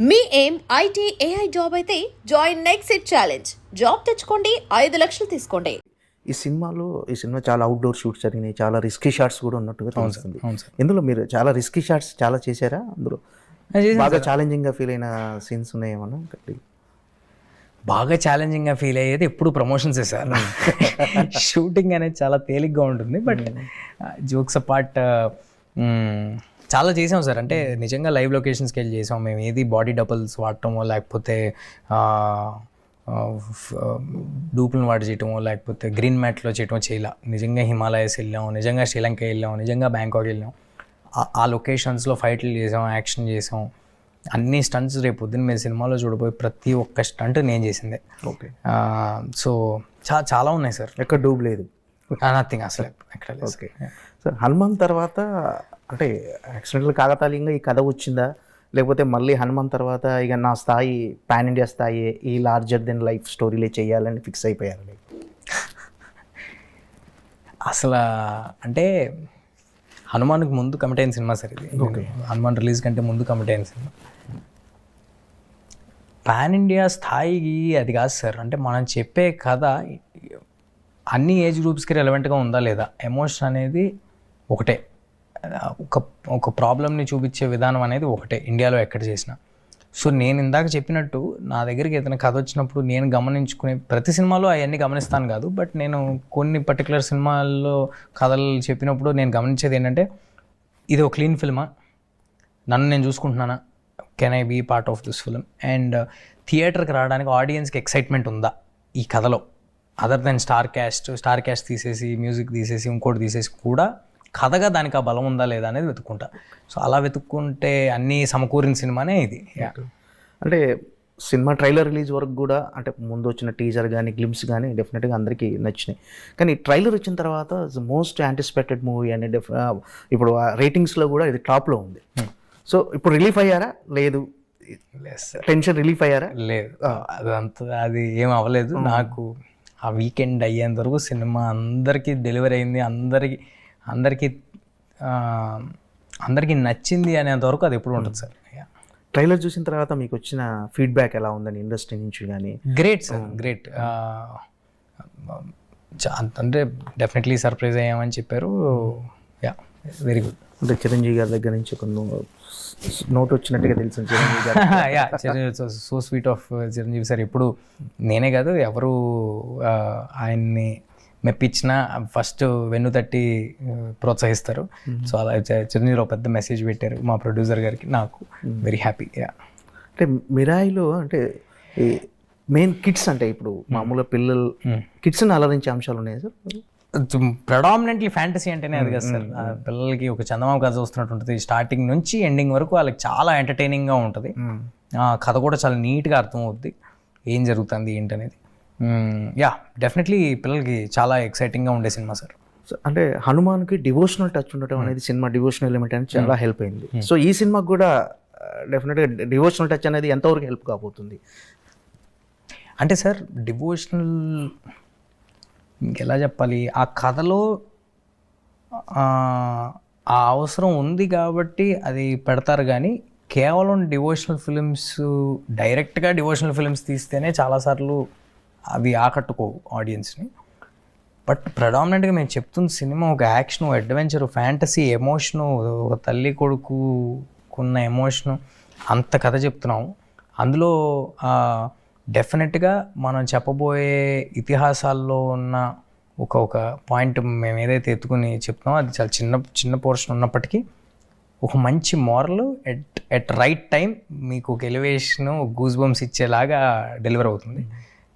మీ ఏం IT AI job అయితే join next it challenge. Job తెచ్చుకోండి, 5 లక్షలు తీసుకోండి. ఈ సినిమా చాలా అవుట్డోర్ షూట్స్ జరిగినాయి, చాలా రిస్కీ షాట్స్ కూడా ఉన్నట్టుగా తెలుస్తుంది. ఇందులో మీరు చాలా రిస్కీ షాట్స్ చాలా చేశారా? అందులో బాగా ఛాలెంజింగ్గా ఫీల్ అయిన సీన్స్ ఉన్నాయేమన్నా? బాగా ఛాలెంజింగ్గా ఫీల్ అయ్యేది ఎప్పుడు ప్రమోషన్స్ సార్. షూటింగ్ అనేది చాలా తేలిగ్గా ఉంటుంది, బట్ జోక్స్ అపార్ట్ చాలా చేసాం సార్. అంటే నిజంగా లైవ్ లొకేషన్స్కి వెళ్ళి చేసాం మేము. ఏది బాడీ డబుల్స్ వాడటమో, లేకపోతే డూపులను వాడి చేయటమో, లేకపోతే గ్రీన్ మ్యాట్లో చేయటమో చేయాల. నిజంగా హిమాలయస్ వెళ్ళాం, నిజంగా శ్రీలంక వెళ్ళాం, నిజంగా బ్యాంకాక్ వెళ్ళాం. ఆ లొకేషన్స్లో ఫైట్లు చేసాం, యాక్షన్ చేసాం, అన్ని స్టంట్స్. రేపు పొద్దున్న మీరు సినిమాలో చూడబోయే ప్రతి ఒక్క స్టంట్ నేను చేసిందే. ఓకే. సో చాలా ఉన్నాయి సార్. ఎక్కడ డూబ్ లేదు, నథింగ్ అసలు ఎక్కడ లేదు. Okay sir. హనుమాన్ తర్వాత అంటే యాక్సిడెంటల్ కాకతాళీయంగా ఈ కథ వచ్చిందా, లేకపోతే మళ్ళీ హనుమాన్ తర్వాత ఇక నా స్థాయి పాన్ ఇండియా స్థాయి ఈ లార్జర్ దెన్ లైఫ్ స్టోరీలే చేయాలని ఫిక్స్ అయిపోయారు? అసలు అంటే హనుమాన్కి ముందు కమిట్ అయిన సినిమా సార్ ఇది. ఓకే. హనుమాన్ రిలీజ్ కంటే ముందు కమిట్ అయిన సినిమా. పాన్ ఇండియా స్థాయికి అది కాదు సార్. అంటే మనం చెప్పే కథ అన్ని ఏజ్ గ్రూప్స్కి రెలవెంట్గా ఉందా లేదా, ఎమోషన్ అనేది ఒకటే, ఒక ప్రాబ్లమ్ని చూపించే విధానం అనేది ఒకటే ఇండియాలో ఎక్కడ చేసినా. సో నేను ఇందాక చెప్పినట్టు నా దగ్గరికి ఏదైనా కథ వచ్చినప్పుడు నేను గమనించుకునే, ప్రతి సినిమాలో అవన్నీ గమనిస్తాను కాదు, బట్ నేను కొన్ని పర్టికులర్ సినిమాల్లో కథలు చెప్పినప్పుడు నేను గమనించేది ఏంటంటే, ఇది ఒక క్లీన్ ఫిల్మా, నన్ను నేను చూసుకుంటున్నానా, can I be part of this film, and థియేటర్కి రావడానికి ఆడియన్స్కి ఎక్సైట్మెంట్ ఉందా ఈ కథలో, అదర్ దెన్ స్టార్ క్యాస్ట్ తీసేసి, మ్యూజిక్ తీసేసి, ఇంకోటి తీసేసి కూడా కథగా దానికి ఆ బలం ఉందా లేదా అనేది వెతుక్కుంటా. సో అలా వెతుక్కుంటే అన్నీ సమకూరిన సినిమానే ఇది. అంటే సినిమా ట్రైలర్ రిలీజ్ వరకు కూడా, అంటే ముందు వచ్చిన టీజర్ కానీ గ్లిమ్స్ కానీ డెఫినెట్గా అందరికీ నచ్చినాయి. కానీ ట్రైలర్ వచ్చిన తర్వాత మోస్ట్ యాంటిసిపేటెడ్ మూవీ అని ఇప్పుడు రేటింగ్స్లో కూడా ఇది టాప్లో ఉంది. సో ఇప్పుడు రిలీఫ్ అయ్యారా? లేదు. టెన్షన్ రిలీఫ్ అయ్యారా? లేదు, అది ఏం అవ్వలేదు. నాకు ఆ వీకెండ్ అయ్యేంత వరకు సినిమా అందరికీ డెలివరీ అయింది, అందరికీ నచ్చింది అనేంత వరకు అది ఎప్పుడు ఉంటుంది సార్. ట్రైలర్ చూసిన తర్వాత మీకు వచ్చిన ఫీడ్బ్యాక్ ఎలా ఉందని ఇండస్ట్రీ నుంచి కానీ? Great sir, great. అంటే డెఫినెట్లీ సర్ప్రైజ్ అయ్యామని చెప్పారు. Yeah, very good. అంటే చిరంజీవి గారి దగ్గర నుంచి కొన్ని నోట్ వచ్చినట్టుగా తెలుసు చిరంజీవి గారు. Yeah, so sweet of Chiranjeevi sir. ఎప్పుడు నేనే కాదు, ఎవరు ఆయన్ని మెప్పించినా ఫస్ట్ వెన్ను తట్టి ప్రోత్సహిస్తారు. సో అలా చిరంజీవిలో పెద్ద మెసేజ్ పెట్టారు మా ప్రొడ్యూసర్ గారికి, నాకు వెరీ హ్యాపీ. అంటే మిరాయిలో అంటే మెయిన్ కిడ్స్, అంటే ఇప్పుడు మామూలుగా పిల్లలు కిడ్స్ని అలరించే అంశాలు ఉన్నాయి సార్. ప్రెడామినెంట్లీ ఫ్యాంటసీ అంటేనే అది కదా సార్. పిల్లలకి ఒక చందమామ కథ వస్తున్నట్టు ఉంటుంది, స్టార్టింగ్ నుంచి ఎండింగ్ వరకు వాళ్ళకి చాలా ఎంటర్టైనింగ్గా ఉంటుంది. కథ కూడా చాలా నీట్గా అర్థమవుద్ది ఏం జరుగుతుంది ఏంటనేది. యా, డెఫినెట్లీ పిల్లలకి చాలా ఎక్సైటింగ్గా ఉండే సినిమా సార్. అంటే హనుమాన్కి డివోషనల్ టచ్ ఉండటం అనేది సినిమా డివోషనల్ ఎలిమెంట్ అనేది చాలా హెల్ప్ అయింది. సో ఈ సినిమాకి కూడా డెఫినెట్గా డివోషనల్ టచ్ అనేది ఎంతవరకు హెల్ప్ కాబోతుంది? అంటే సార్ డివోషనల్ ఇంకెలా చెప్పాలి, ఆ కథలో ఆ అవసరం ఉంది కాబట్టి అది పెడతారు. కానీ కేవలం డివోషనల్ ఫిలిమ్స్, డైరెక్ట్గా డివోషనల్ ఫిలిమ్స్ తీస్తేనే చాలాసార్లు అవి ఆకట్టుకోవు ఆడియన్స్ని. బట్ ప్రెడామినెంట్గా మేము చెప్తున్న సినిమా ఒక యాక్షను, అడ్వెంచరు, ఫ్యాంటసీ, ఎమోషను, ఒక తల్లి కొడుకున్న ఎమోషను, అంత కథ చెప్తున్నాము. అందులో డెఫినెట్గా మనం చెప్పబోయే ఇతిహాసాల్లో ఉన్న ఒక పాయింట్ మేము ఏదైతే ఎత్తుకుని చెప్తున్నామో అది చాలా చిన్న పోర్షన్ ఉన్నప్పటికీ ఒక మంచి మోరల్ ఎట్ రైట్ టైం మీకు ఒక ఎలివేషను, గూస్ బంప్స్ ఇచ్చేలాగా డెలివర్ అవుతుంది.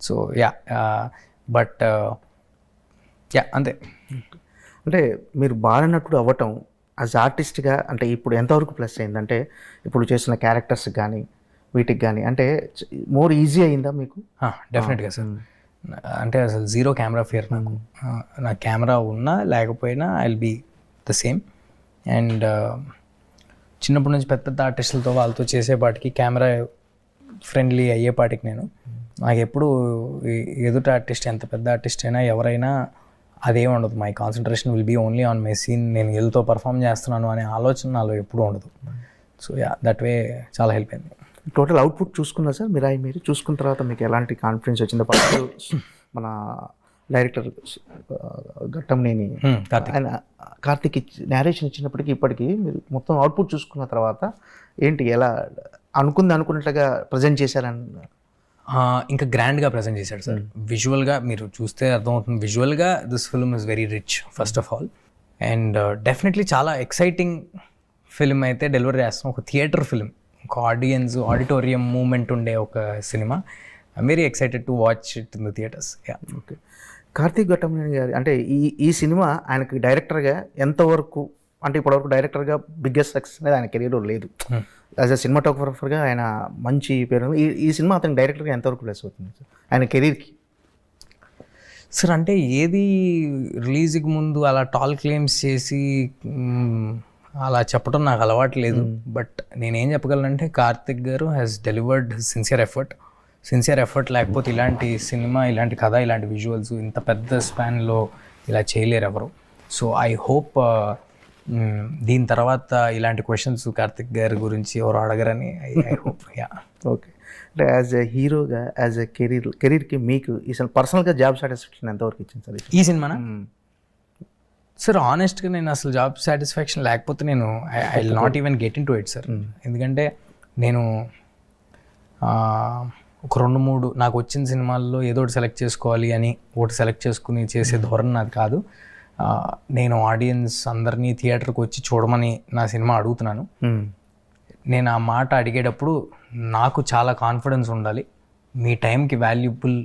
సో యా, బట్ యా, అంతే. అంటే మీరు బాగా నటుడు అవ్వటం యాజ్ ఆర్టిస్ట్గా అంటే ఇప్పుడు ఎంతవరకు ప్లస్ అయిందంటే, ఇప్పుడు చేసిన క్యారెక్టర్స్ కానీ వీటికి కానీ అంటే మోర్ ఈజీ అయిందా మీకు? డెఫినెట్గా సార్. అంటే అసలు జీరో కెమెరా ఫియర్ నాకు. నా కెమెరా ఉన్నా లేకపోయినా I will be the same. And చిన్నప్పటి నుంచి పెద్ద ఆర్టిస్టులతో వాళ్ళతో చేసేపాటికి కెమెరా ఫ్రెండ్లీ అయ్యేపాటికి నాకు ఎప్పుడు ఎదుట ఆర్టిస్ట్ ఎంత పెద్ద ఆర్టిస్ట్ అయినా ఎవరైనా అదేం ఉండదు. My concentration will be only on my scene. నేను వీళ్ళతో పర్ఫామ్ చేస్తున్నాను అనే ఆలోచన నాలో ఎప్పుడూ ఉండదు. సో యా, దట్ వే చాలా హెల్ప్ అయింది. టోటల్ అవుట్పుట్ చూసుకున్నా సార్ మీరు చూసుకున్న తర్వాత మీకు ఎలాంటి కాన్ఫిడెన్స్ వచ్చిందో? ఫస్ట్ మన డైరెక్టర్ ఘట్టంనేని ఆయన కార్తీక్ నేరేషన్ ఇచ్చినప్పటికీ ఇప్పటికీ మీరు మొత్తం అవుట్పుట్ చూసుకున్న తర్వాత ఏంటి, ఎలా అనుకున్నట్లుగా ప్రజెంట్ చేశారని? ఇంకా గ్రాండ్గా ప్రజెంట్ చేశాడు సార్. విజువల్గా మీరు చూస్తే అర్థమవుతుంది, విజువల్గా this film is very rich first of all. And definitely చాలా ఎక్సైటింగ్ ఫిల్మ్ అయితే డెలివరీ చేస్తాం. ఒక థియేటర్ ఫిల్మ్, ఒక ఆడిటోరియం మూమెంట్ ఉండే ఒక సినిమా. I'm very excited to watch it in the theatres. Okay. Karthik Ghattamaneni గారి అంటే ఈ సినిమా ఆయనకి డైరెక్టర్గా ఎంతవరకు, అంటే ఇప్పటివరకు డైరెక్టర్గా బిగ్గెస్ట్ సక్సెస్ అనేది ఆయన కెరీర్లో లేదు. యాజ్ అ సినిమాటోగ్రఫర్గా ఆయన మంచి పేరు. ఈ సినిమా అతని డైరెక్టర్గా ఎంతవరకు ప్లస్ అవుతుంది సార్ ఆయన కెరీర్కి? సార్ అంటే ఏది రిలీజ్కి ముందు అలా టాల్ క్లెయిమ్స్ చేసి అలా చెప్పడం నాకు అలవాటు లేదు. బట్ నేనేం చెప్పగలనంటే కార్తిక్ గారు హ్యాస్ డెలివర్డ్ సిన్సియర్ ఎఫర్ట్. లేకపోతే ఇలాంటి సినిమా, ఇలాంటి కథ, ఇలాంటి విజువల్స్ ఇంత పెద్ద స్పాన్లో ఇలా చేయలేరు ఎవరు. సో ఐ హోప్ దీని తర్వాత ఇలాంటి క్వశ్చన్స్ కార్తిక్ గారి గురించి ఎవరు అడగరని ఐ హోప్. ఓకే. అంటే యాజ్ ఎ హీరోగా, యాజ్ ఎ కెరీర్కి మీకు అసలు పర్సనల్గా జాబ్ సాటిస్ఫాక్షన్ ఎంతవరకు ఇచ్చింది సార్ ఈ సినిమానా? సార్ ఆనెస్ట్గా నేను అసలు జాబ్ సాటిస్ఫాక్షన్ లేకపోతే నేను I will not even get in to it sir. ఎందుకంటే నేను ఒక 2-3 నాకు వచ్చిన సినిమాల్లో ఏదో ఒకటి సెలెక్ట్ చేసుకోవాలి అని ఒకటి సెలెక్ట్ చేసుకుని చేసే ధోరణి నాది కాదు. నేను ఆడియన్స్ అందరినీ థియేటర్కి వచ్చి చూడమని నా సినిమా అడుగుతున్నాను. నేను ఆ మాట అడిగేటప్పుడు నాకు చాలా కాన్ఫిడెన్స్ ఉండాలి, మీ టైంకి వాల్యుబుల్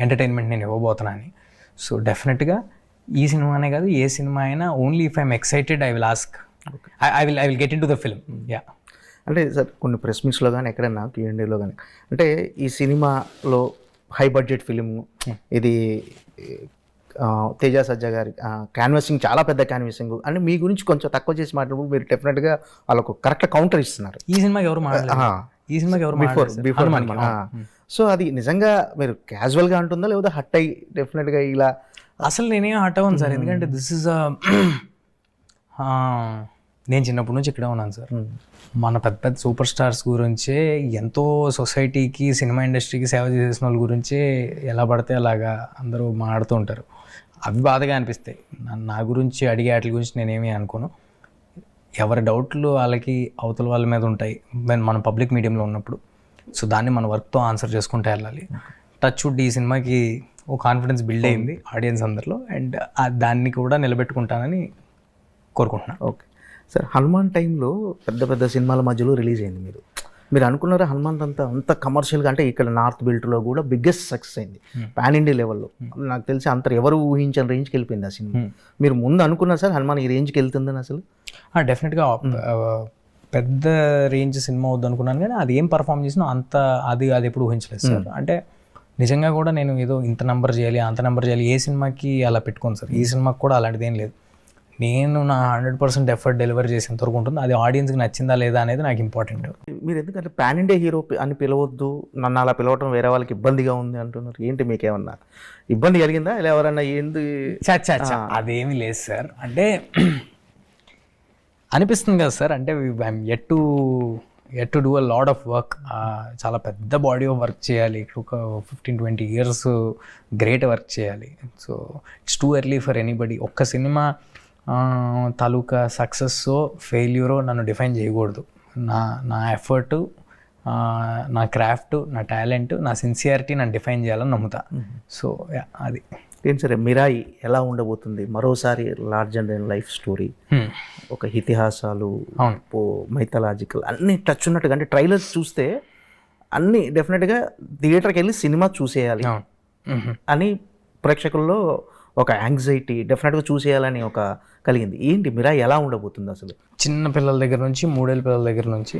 ఎంటర్టైన్మెంట్ నేను ఇవ్వబోతున్నాను. సో డెఫినెట్గా ఈ సినిమానే కాదు, ఏ సినిమా అయినా only if I'm excited I will ask, I will get in to the film. అంటే సార్ కొన్ని ప్రెస్ మీట్స్లో కానీ ఎక్కడైనా Q&Aలో కానీ అంటే ఈ సినిమాలో హై బడ్జెట్ ఫిలిం ఇది, తేజ సజ్జా గారి క్యాన్వాసింగ్ చాలా పెద్ద క్యాన్వాసింగ్ అని మీ గురించి కొంచెం తక్కువ చేసి మాట్లాడినప్పుడు మీరు డెఫినెట్గా వాళ్ళకు కరెక్ట్ కౌంటర్ ఇస్తున్నారు. ఈ సినిమాకి ఎవరు బిఫోర్ సో అది నిజంగా మీరు క్యాజువల్గా అంటుందా లేదా హట్ అయ్యి డెఫినెట్గా ఇలా? అసలు నేనేం హట్ అవ్వను సార్, ఎందుకంటే దిస్ ఇస్ నేను చిన్నప్పటి నుంచి ఇక్కడే ఉన్నాను సార్. మన పెద్ద సూపర్ స్టార్స్ గురించే, ఎంతో సొసైటీకి, సినిమా ఇండస్ట్రీకి సేవ చేసిన వాళ్ళ గురించే ఎలా పడితే అలాగా అందరూ మాట్లాడుతూ ఉంటారు. అవి బాధగా అనిపిస్తాయి. నా గురించి అడిగే వాటి గురించి నేనేమీ అనుకోను. ఎవరి డౌట్లు వాళ్ళకి అవతల వాళ్ళ మీద ఉంటాయి మనం పబ్లిక్ మీడియంలో ఉన్నప్పుడు. సో దాన్ని మన వర్క్తో ఆన్సర్ చేసుకుంటూ వెళ్ళాలి. టచ్ వుడ్ ఈ సినిమాకి ఓ కాన్ఫిడెన్స్ బిల్డ్ అయింది ఆడియన్స్ అందరిలో, అండ్ దాన్ని కూడా నిలబెట్టుకుంటానని కోరుకుంటున్నాను. Okay sir. హనుమాన్ టైంలో పెద్ద సినిమాల మధ్యలో రిలీజ్ అయింది. మీరు అనుకున్నారా హనుమాన్ అంత కమర్షియల్గా? అంటే ఇక్కడ నార్త్ బెల్ట్లో కూడా బిగ్గెస్ట్ సక్సెస్ అయింది పాన్ ఇండియా లెవెల్లో. నాకు తెలిసి అంత ఎవరు ఊహించని రేంజ్కి వెళ్ళిపోయింది ఆ సినిమా. మీరు ముందు అనుకున్నారు సార్ హనుమాన్ ఈ రేంజ్కి వెళ్తుందని? అసలు డెఫినెట్గా పెద్ద రేంజ్ సినిమా అవుద్ది అనుకున్నాను, కానీ అది ఏం పర్ఫామ్ చేసినా అంత అది ఎప్పుడు ఊహించలేదు సార్. అంటే నిజంగా కూడా నేను ఏదో ఇంత నెంబర్ చేయాలి, అంత నెంబర్ చేయాలి, ఏ సినిమాకి అలా పెట్టుకోను సార్. ఈ సినిమాకి కూడా అలాంటిది ఏం లేదు. నేను నా 100% ఎఫర్ట్ డెలివరీ చేసేంతవరకు ఉంటుంది. అది ఆడియన్స్కి నచ్చిందా లేదా అనేది నాకు ఇంపార్టెంట్. మీరు ఎందుకంటే పాన్ ఇండియా హీరో అని పిలవద్దు, నన్ను అలా పిలవటం వేరే వాళ్ళకి ఇబ్బందిగా ఉంది అంటున్నారు. ఏంటి మీకేమన్నా ఇబ్బంది కలిగిందా? ఇలా ఎవరన్నా ఏంది? అదేమీ లేదు సార్. అంటే అనిపిస్తుంది కదా సార్, అంటే I'm yet to do a lot of work. చాలా పెద్ద బాడీ ఆఫ్ వర్క్ చేయాలి. ఒక 15-20 years గ్రేట్ వర్క్ చేయాలి. So it's too early for anybody. ఒక్క సినిమా తాలూకా సక్సెస్సో ఫెయిల్యూరో నన్ను డిఫైన్ చేయకూడదు. నా ఎఫర్టు, నా క్రాఫ్ట్, నా టాలెంట్, నా సిన్సియారిటీ నన్ను డిఫైన్ చేయాలని నమ్ముతా. సో అది ఏం సరే. మిరాయి ఎలా ఉండబోతుంది? మరోసారి లార్జర్ దెన్ లైఫ్ స్టోరీ, ఒక ఇతిహాసాలు, మైథలాజికల్ అన్నీ టచ్ ఉన్నట్టుగా. అంటే ట్రైలర్స్ చూస్తే అన్నీ డెఫినెట్గా థియేటర్కి వెళ్ళి సినిమా చూసేయాలి అని ప్రేక్షకుల్లో ఒక యాంగ్జైటీ, డెఫినెట్గా చూసేయాలని ఒక కలిగింది. ఏంటి మిరాయి ఎలా ఉండబోతుంది అసలు? చిన్న పిల్లల దగ్గర నుంచి 3 ఏళ్ళ పిల్లల దగ్గర నుంచి,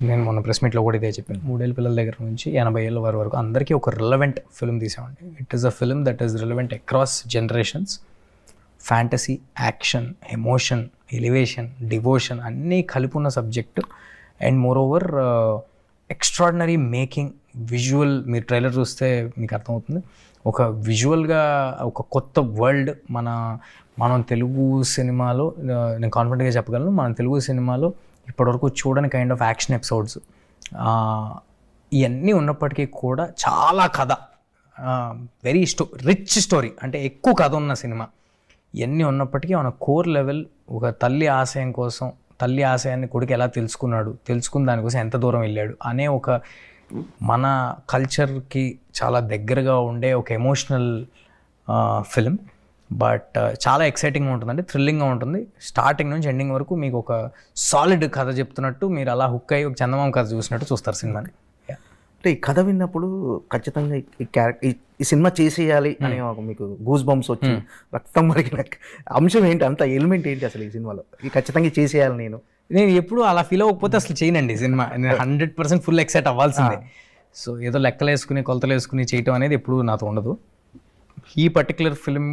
నేను మొన్న ప్రెస్ మీట్లో కూడా ఇదే చెప్పాను, 3 ఏళ్ళ పిల్లల దగ్గర నుంచి 80 ఏళ్ళ వరకు అందరికీ ఒక రిలవెంట్ ఫిల్మ్ తీసామండి. It is a film that is relevant across generations. Fantasy, action, emotion, elevation, devotion అన్నీ కలిపి ఉన్న subject. And moreover extraordinary making, visual. మీరు ట్రైలర్ చూస్తే మీకు అర్థమవుతుంది. ఒక విజువల్గా ఒక కొత్త వరల్డ్. మనం తెలుగు సినిమాలో, నేను కాన్ఫిడెంట్గా చెప్పగలను, మనం తెలుగు సినిమాలో ఇప్పటివరకు చూడని కైండ్ ఆఫ్ యాక్షన్ ఎపిసోడ్స్. ఇవన్నీ ఉన్నప్పటికీ కూడా చాలా కథ, వెరీ రిచ్ స్టోరీ, అంటే ఎక్కువ కథ ఉన్న సినిమా. ఇవన్నీ ఉన్నప్పటికీ మన కోర్ లెవెల్ ఒక తల్లి ఆశయం కోసం, తల్లి ఆశయాన్ని కొడుకు ఎలా తెలుసుకున్నాడు, తెలుసుకున్న దానికోసం ఎంత దూరం వెళ్ళాడు అనే ఒక మన కల్చర్కి చాలా దగ్గరగా ఉండే ఒక ఎమోషనల్ ఫిల్మ్. బట్ చాలా ఎక్సైటింగ్గా ఉంటుందండి, థ్రిల్లింగ్గా ఉంటుంది. స్టార్టింగ్ నుంచి ఎండింగ్ వరకు మీకు ఒక సాలిడ్ కథ చెప్తున్నట్టు, మీరు అలా హుక్ అయ్యి ఒక చందమామ కథ చూసినట్టు చూస్తారు సినిమాని. అంటే ఈ కథ విన్నప్పుడు ఖచ్చితంగా ఈ సినిమా చేసేయాలి అనే ఒక మీకు గూస్ బంప్స్ వచ్చి రక్తం మరిగిన అంశం ఏంటి, అంత ఎలిమెంట్ ఏంటి అసలు ఈ సినిమాలో? ఈ ఖచ్చితంగా చేసేయాలి నేను ఎప్పుడు అలా ఫీల్ అవ్వకపోతే అసలు చేయనండి సినిమా. నేను 100% ఫుల్ ఎక్సైట్ అవ్వాల్సిందే. సో ఏదో లెక్కలు వేసుకుని కొలతలు వేసుకుని చేయటం అనేది ఎప్పుడు నాతో ఉండదు. ఈ పర్టికులర్ ఫిల్మ్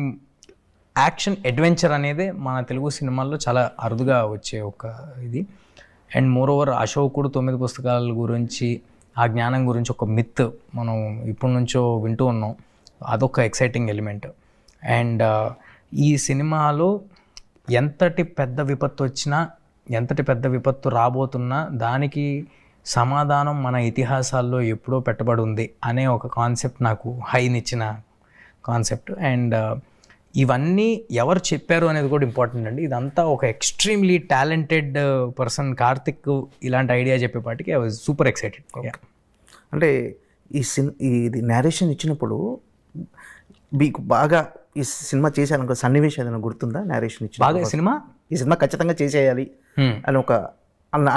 యాక్షన్ అడ్వెంచర్ అనేది మన తెలుగు సినిమాల్లో చాలా అరుదుగా వచ్చే ఒక ఇది. అండ్ మోర్ ఓవర్ అశోకుడు 9 పుస్తకాల గురించి, ఆ జ్ఞానం గురించి ఒక మిత్ మనం ఇప్పటి నుంచో వింటూ ఉన్నాం. అదొక ఎక్సైటింగ్ ఎలిమెంట్. అండ్ ఈ సినిమాలో ఎంతటి పెద్ద విపత్తు వచ్చినా, ఎంతటి పెద్ద విపత్తు రాబోతున్నా దానికి సమాధానం మన ఇతిహాసాల్లో ఎప్పుడో పెట్టబడి ఉంది అనే ఒక కాన్సెప్ట్ నాకు హైనిచ్చిన కాన్సెప్ట్. అండ్ ఇవన్నీ ఎవరు చెప్పారు అనేది కూడా ఇంపార్టెంట్ అండి. ఇదంతా ఒక ఎక్స్ట్రీమ్లీ టాలెంటెడ్ పర్సన్ కార్తిక్ ఇలాంటి ఐడియా చెప్పేపాటికి ఐ వాజ్ సూపర్ ఎక్సైటెడ్. అంటే ఇది నేరేషన్ ఇచ్చినప్పుడు మీకు బాగా ఈ సినిమా చేశాను సన్నివేశం ఏదైనా గుర్తుందా? నేరేషన్ ఇచ్చి బాగా ఈ సినిమా ఖచ్చితంగా చేసేయాలి అని ఒక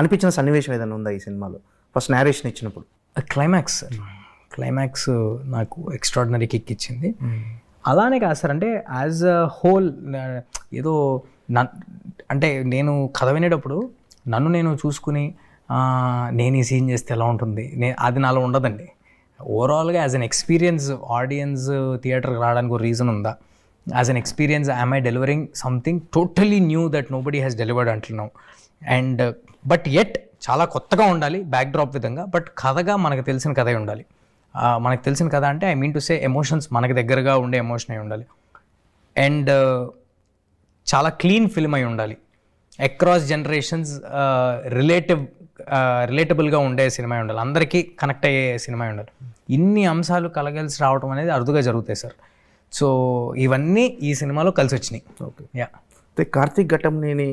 అనిపించిన సన్నివేశం ఏదైనా ఉందా ఈ సినిమాలో ఫస్ట్ నేరేషన్ ఇచ్చినప్పుడు? క్లైమాక్స్ నాకు ఎక్స్ట్రాడినరీ కిక్ ఇచ్చింది. అలానే కాదు సార్, అంటే యాజ్ అ హోల్ ఏదో అంటే నేను కథ వినేటప్పుడు నన్ను నేను చూసుకుని నేను ఈ సీన్ చేస్తే ఎలా ఉంటుంది, అది నాలో ఉండదండి. ఓవరాల్గా యాజ్ అన్ ఎక్స్పీరియన్స్ ఆడియన్స్ థియేటర్కి రావడానికి ఒక రీజన్ ఉందా? As an experience I'm I delivering something totally new that nobody has delivered until now. And but at చాలా కొత్తగా ఉండాలి బ్యాక్ డ్రాప్ విధంగా, బట్ కథగా మనకు తెలిసిన కథే ఉండాలి. మనకు తెలిసిన కథ అంటే I mean to say emotions మనకి దగ్గరగా ఉండే ఎమోషన్ అయి ఉండాలి. అండ్ చాలా క్లీన్ ఫిల్మ్ అయి ఉండాలి. అక్రాస్ జనరేషన్స్ రిలేటబుల్గా ఉండే సినిమా అయి ఉండాలి. అందరికీ కనెక్ట్ అయ్యే సినిమా అయి ఉండాలి. ఇన్ని అంశాలు కలగలిసి రావడం అనేది అరుదుగా జరుగుతాయి సార్. సో ఇవన్నీ ఈ సినిమాలో కలిసి వచ్చినాయి. Okay, yeah. కార్తీక్ ఘటంనేని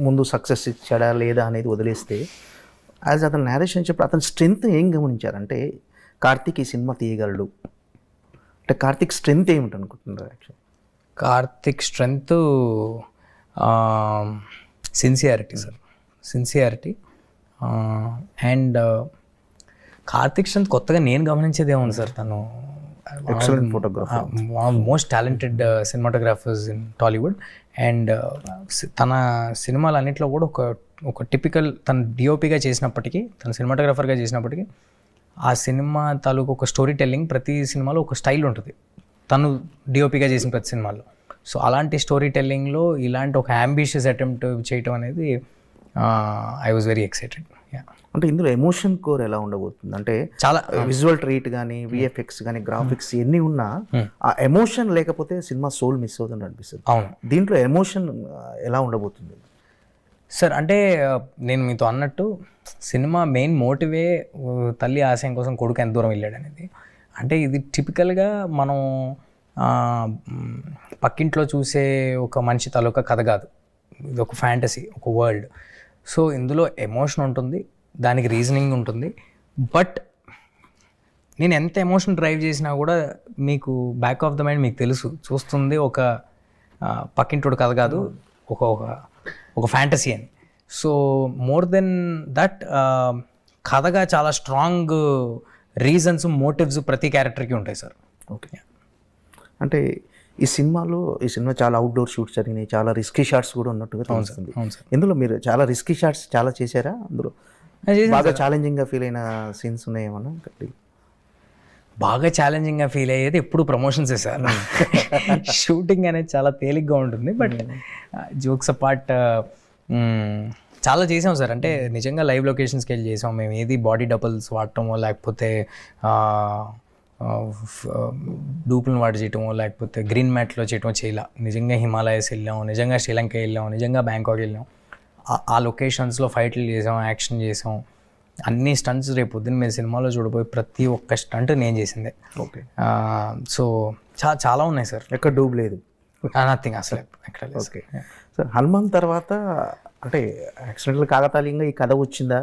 ముందు సక్సెస్ ఇచ్చాడా లేదా అనేది వదిలేస్తే, యాజ్ అతను నేరేషన్ చెప్పి అతని స్ట్రెంగ్త్ ఏం గమనించారంటే కార్తీక్ ఈ సినిమా తీయగలడు అంటే కార్తీక్ స్ట్రెంగ్త్ ఏమిటి అనుకుంటున్నారు? Actually Karthik strength sincerity sir, sincerity. And Karthik strength కొత్తగా నేను గమనించేది ఏముంది సార్, తను excellent photographer, most talented cinematographers in Tollywood. And తన సినిమాలు అన్నింటిలో కూడా ఒక టిపికల్ తను డిఓపిగా చేసినప్పటికీ, తన సినిమాటోగ్రాఫర్గా చేసినప్పటికీ ఆ సినిమా తాలూకు ఒక స్టోరీ టెల్లింగ్ ప్రతి సినిమాలో ఒక స్టైల్ ఉంటుంది తను డిఓపిగా చేసిన ప్రతి సినిమాలో. సో అలాంటి స్టోరీ టెల్లింగ్లో ఇలాంటి ఒక అంబిషియస్ అటెంప్ట్ చేయటం అనేది ఐ వాజ్ వెరీ ఎక్సైటెడ్. అంటే ఇందులో ఎమోషన్ కోర్ ఎలా ఉండబోతుంది అంటే చాలా విజువల్ ట్రీట్ కానీ విఎఫ్ఎక్స్ కానీ గ్రాఫిక్స్ ఎన్ని ఉన్నా ఆ ఎమోషన్ లేకపోతే సినిమా సోల్ మిస్ అవుతుంది అనిపిస్తుంది. అవును, దీంట్లో ఎమోషన్ ఎలా ఉండబోతుంది సార్? అంటే నేను మీతో అన్నట్టు సినిమా మెయిన్ మోటివే తల్లి ఆశయం కోసం కొడుకు ఎంత దూరం వెళ్ళాడు అనేది. అంటే ఇది టిపికల్గా మనం పక్కింట్లో చూసే ఒక మనిషి తాలూకా కథ కాదు, ఇది ఒక ఫ్యాంటసీ, ఒక వరల్డ్. సో ఇందులో ఎమోషన్ ఉంటుంది, దానికి రీజనింగ్ ఉంటుంది. బట్ నేను ఎంత ఎమోషన్ డ్రైవ్ చేసినా కూడా మీకు బ్యాక్ ఆఫ్ ద మైండ్ మీకు తెలుసు చూస్తుంది ఒక పక్కింటోడు కథ కాదు, ఒక ఫ్యాంటసీ అని. సో మోర్ దెన్ దట్ కథగా చాలా స్ట్రాంగ్ రీజన్స్, మోటివ్స్ ప్రతి క్యారెక్టర్కి ఉంటాయి సార్. ఓకే, అంటే ఈ సినిమా చాలా అవుట్డోర్ షూట్స్ జరిగినాయి, చాలా రిస్కీ షాట్స్ కూడా ఉన్నట్టుగా తెలుస్తుంది. ఇందులో మీరు చాలా రిస్కీ షాట్స్ చాలా చేశారా? అందులో బాగా ఛాలెంజింగ్గా ఫీల్ అయిన సీన్స్ ఉన్నాయేమన్నా? బాగా ఛాలెంజింగ్గా ఫీల్ అయ్యేది ఎప్పుడు ప్రమోషన్స్ సార్. షూటింగ్ అనేది చాలా తేలిగ్గా ఉంటుంది, బట్ జోక్స్ అపార్ట్ చాలా చేసాం సార్. అంటే నిజంగా లైవ్ లొకేషన్స్కి వెళ్ళి చేసాం మేము. ఏది బాడీ డబుల్స్ వాడటమో, లేకపోతే డూపులను వాడి చేయటమో, లేకపోతే గ్రీన్ మ్యాట్లో చేయటమో చేయాల. నిజంగా హిమాలయస్ వెళ్ళాం, నిజంగా శ్రీలంక వెళ్ళాం, నిజంగా బ్యాంకాక్ వెళ్ళాం. ఆ లొకేషన్స్లో ఫైట్లు చేసాం, యాక్షన్ చేసాం. అన్ని స్టంట్స్ రేపు పొద్దున్న మీరు సినిమాలో చూడబోయే ప్రతి ఒక్క స్టంట్ నేను చేసిందే. ఓకే. సో చాలా ఉన్నాయి సార్. ఎక్కడ డూబ్ లేదు. నథింగ్ అసలు ఎక్కడ లేదు. ఓకే సార్, హనుమాన్ తర్వాత అంటే యాక్సిడెంటల్ కాకతాళీయంగా ఈ కథ వచ్చిందా,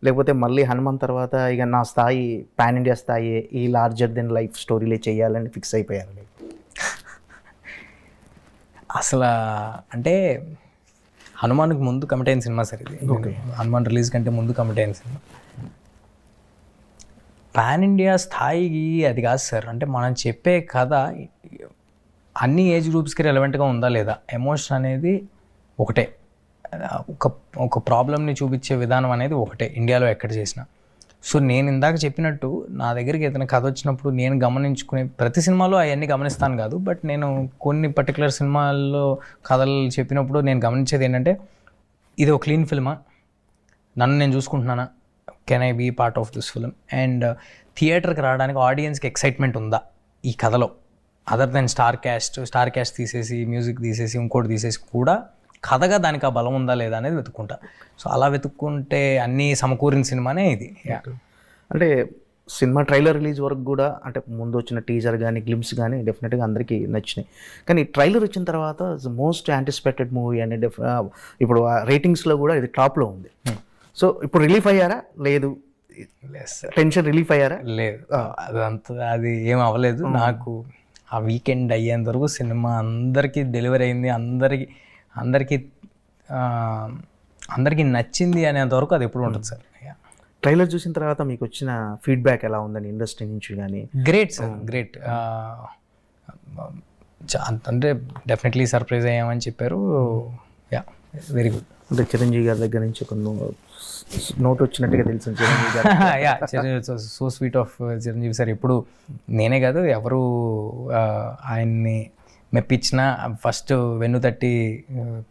లేకపోతే మళ్ళీ హనుమాన్ తర్వాత ఇక నా స్థాయి పాన్ ఇండియా స్థాయి ఈ లార్జర్ దెన్ లైఫ్ స్టోరీలే చేయాలని ఫిక్స్ అయిపోయారు? అసలు అంటే హనుమాన్కి ముందు కమిట్ అయిన సినిమా సార్ ఇది. హనుమాన్ రిలీజ్ కంటే ముందు కమిట్ అయిన సినిమా. పాన్ ఇండియా స్థాయికి అది కాదు సార్. అంటే మనం చెప్పే కథ అన్ని ఏజ్ గ్రూప్స్కి రెలవెంట్గా ఉందా లేదా, ఎమోషన్ అనేది ఒకటే, ఒక ప్రాబ్లమ్ని చూపించే విధానం అనేది ఒకటే ఇండియాలో ఎక్కడ చేసినా. సో నేను ఇందాక చెప్పినట్టు నా దగ్గరికి ఏదైనా కథ వచ్చినప్పుడు నేను గమనించుకునే ప్రతి సినిమాలో అవన్నీ గమనిస్తాను కాదు, బట్ నేను కొన్ని పర్టికులర్ సినిమాల్లో కథలు చెప్పినప్పుడు నేను గమనించేది ఏంటంటే ఇది ఒక క్లీన్ ఫిల్మా, నన్ను నేను చూసుకుంటున్నానా, can I be part of this film, and థియేటర్కి రావడానికి ఆడియన్స్కి ఎక్సైట్మెంట్ ఉందా ఈ కథలో, అదర్ దెన్ స్టార్ క్యాస్ట్ తీసేసి మ్యూజిక్ తీసేసి ఇంకోటి తీసేసి కూడా కథగా దానికి ఆ బలం ఉందా లేదా అనేది వెతుక్కుంటా. సో అలా వెతుక్కుంటే అన్నీ సమకూరిన సినిమానే ఇది. అంటే సినిమా ట్రైలర్ రిలీజ్ వరకు కూడా అంటే ముందు వచ్చిన టీజర్ కానీ గ్లిమ్స్ కానీ డెఫినెట్గా అందరికీ నచ్చినాయి. కానీ ట్రైలర్ వచ్చిన తర్వాత మోస్ట్ యాంటిసిపేటెడ్ మూవీ అని ఇప్పుడు రేటింగ్స్లో కూడా ఇది టాప్లో ఉంది. సో ఇప్పుడు రిలీఫ్ అయ్యారా? లేదు. టెన్షన్ రిలీఫ్ అయ్యారా? లేదు, అది ఏం అవ్వలేదు. నాకు ఆ వీకెండ్ అయ్యేంత వరకు సినిమా అందరికీ డెలివరీ అయింది, అందరికీ నచ్చింది అనేంత వరకు అది ఎప్పుడు ఉంటుంది సార్. ట్రైలర్ చూసిన తర్వాత మీకు వచ్చిన ఫీడ్బ్యాక్ ఎలా ఉందని ఇండస్ట్రీ నుంచి కానీ? Great sir, great. అంటే డెఫినెట్లీ సర్ప్రైజ్ అయ్యామని చెప్పారు. Yeah, very good. అంటే చిరంజీవి గారి దగ్గర నుంచి కొన్ని నోట్ వచ్చినట్టుగా తెలుసు చిరంజీవి గారు. Yeah, so sweet of Chiranjeevi sir. ఎప్పుడు నేనే కాదు ఎవరు ఆయన్ని మెప్పించిన ఫస్ట్ వెన్ను తట్టి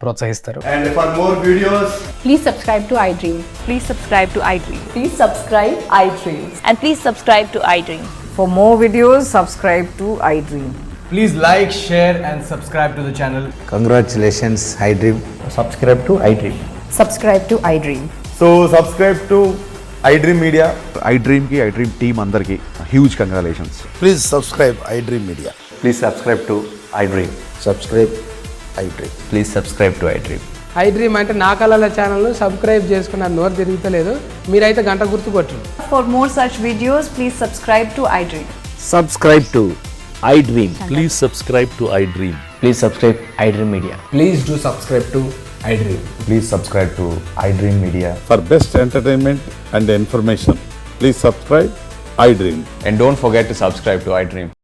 ప్రోత్సహిస్తారు. And for more videos, Please subscribe to iDream. Please subscribe to iDream. Please subscribe iDream. And please subscribe to iDream. For more videos, subscribe to iDream. please like, share and subscribe to the channel. Congratulations, iDream. Subscribe to iDream. Subscribe to iDream. So subscribe to iDream Media. iDream की iDream team अंदर की huge congratulations. Please subscribe iDream Media. Please subscribe to iDream. Subscribe iDream. Please subscribe to iDream. iDream అంటే నా కళల ఛానల్ను subscribe చేసుకున్న నోరు తిరుగుతలేదు, మీరైతే గంట గుర్తు కొట్టండి. For more such videos, please subscribe to iDream. Subscribe to iDream. Please subscribe to iDream. Please subscribe iDream Media. Please do subscribe to iDream. Please subscribe to iDream Media. For best entertainment and information, please subscribe iDream. And don't forget to subscribe to iDream.